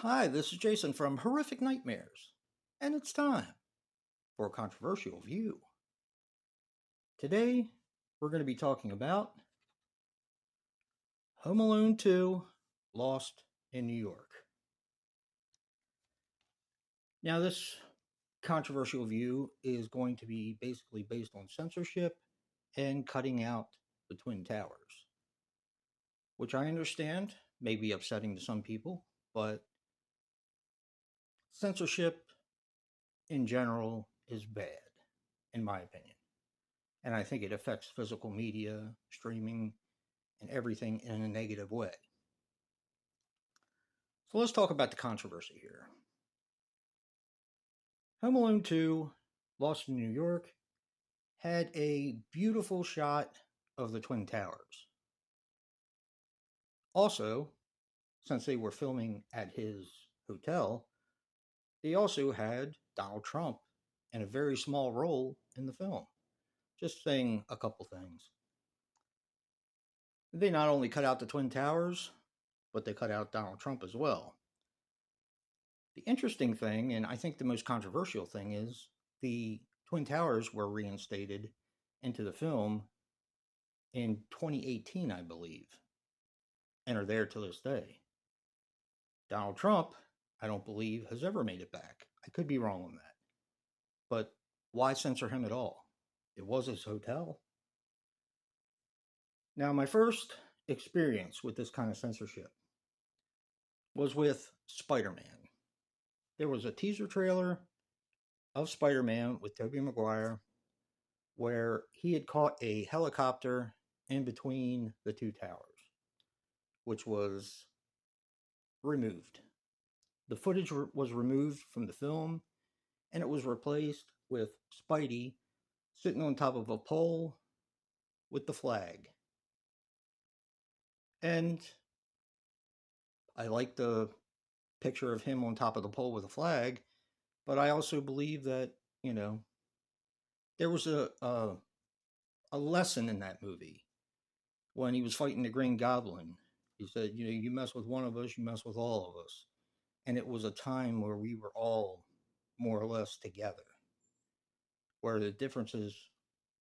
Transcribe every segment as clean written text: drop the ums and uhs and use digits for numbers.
Hi, this is Jason from Horrific Nightmares, and it's time for a controversial view. Today, we're going to be talking about Home Alone 2 Lost in New York. Now, this controversial view is going to be basically based on censorship and cutting out the Twin Towers, which I understand may be upsetting to some people, but censorship in general is bad, in my opinion. And I think it affects physical media, streaming, and everything in a negative way. So let's talk about the controversy here. Home Alone 2, Lost in New York, had a beautiful shot of the Twin Towers. Also, since they were filming at his hotel, they also had Donald Trump in a very small role in the film. Just saying a couple things. They not only cut out the Twin Towers, but they cut out Donald Trump as well. The interesting thing, and I think the most controversial thing, is the Twin Towers were reinstated into the film in 2018, I believe, and are there to this day. Donald Trump, I don't believe, has ever made it back. I could be wrong on that. But why censor him at all? It was his hotel. Now, my first experience with this kind of censorship was with Spider-Man. There was a teaser trailer of Spider-Man with Tobey Maguire where he had caught a helicopter in between the two towers, which was removed. The footage was removed from the film, and it was replaced with Spidey sitting on top of a pole with the flag. And I like the picture of him on top of the pole with a flag, but I also believe that, there was a lesson in that movie when he was fighting the Green Goblin. He said, you mess with one of us, you mess with all of us. And it was a time where we were all more or less together, where the differences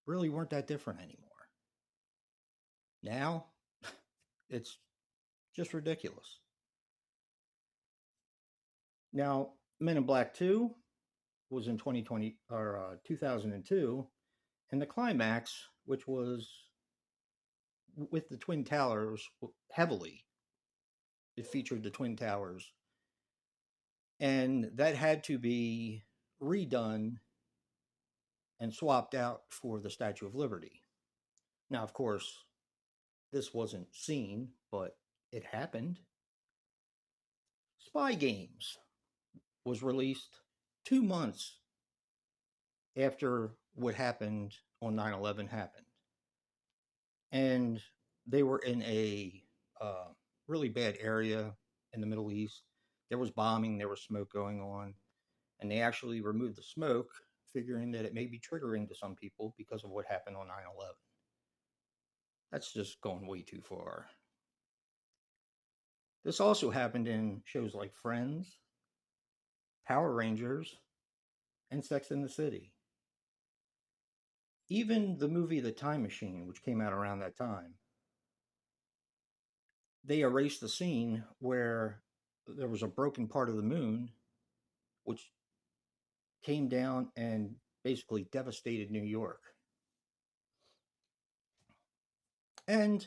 really weren't that different anymore. Now, it's just ridiculous. Now, Men in Black 2 was in 2020 or 2002, and the climax, which was with the Twin Towers heavily, it featured the Twin Towers, and that had to be redone and swapped out for the Statue of Liberty. Now, of course, this wasn't seen, but it happened. Spy Games was released 2 months after what happened on 9/11 happened. And they were in a really bad area in the Middle East. There was bombing, there was smoke going on, and they actually removed the smoke, figuring that it may be triggering to some people because of what happened on 9/11. That's just going way too far. This also happened in shows like Friends, Power Rangers, and Sex and the City. Even the movie The Time Machine, which came out around that time, they erased the scene where there was a broken part of the moon, which came down and basically devastated New York. And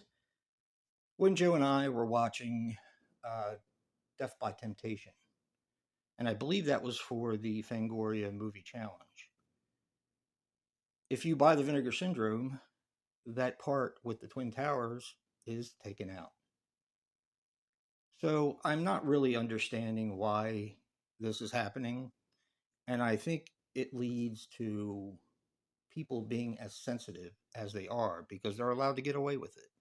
when Joe and I were watching Death by Temptation, and I believe that was for the Fangoria Movie Challenge. If you buy the Vinegar Syndrome, that part with the Twin Towers is taken out. So I'm not really understanding why this is happening. And I think it leads to people being as sensitive as they are because they're allowed to get away with it.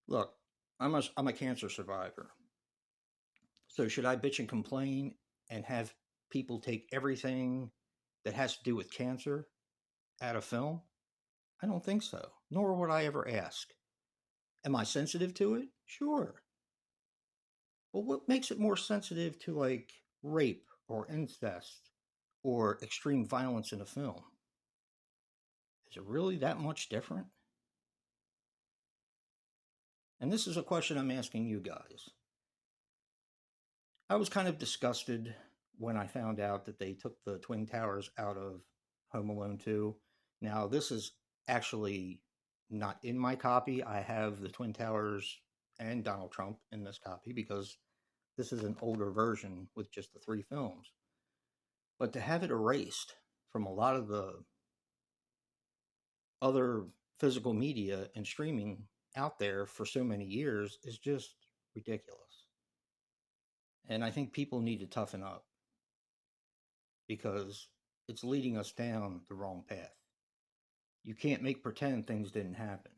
Look, I'm a cancer survivor. So should I bitch and complain and have people take everything that has to do with cancer out of film? I don't think so, nor would I ever ask. Am I sensitive to it? Sure. Well, what makes it more sensitive to like rape or incest or extreme violence in a film? Is it really that much different? And this is a question I'm asking you guys. I was kind of disgusted when I found out that they took the Twin Towers out of Home Alone 2. Now, this is actually not in my copy. I have the Twin Towers and Donald Trump in this copy because this is an older version with just the three films. But to have it erased from a lot of the other physical media and streaming out there for so many years is just ridiculous. And I think people need to toughen up because it's leading us down the wrong path. You can't make pretend things didn't happen.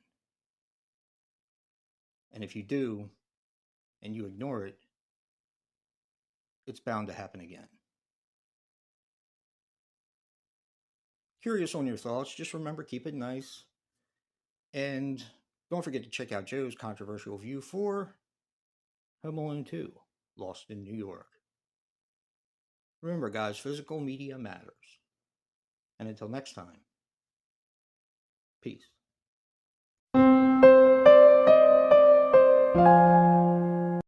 And if you do and you ignore it, it's bound to happen again. Curious on your thoughts, just remember, keep it nice. And don't forget to check out Joe's controversial view for Home Alone 2, Lost in New York. Remember, guys, physical media matters. And until next time, peace.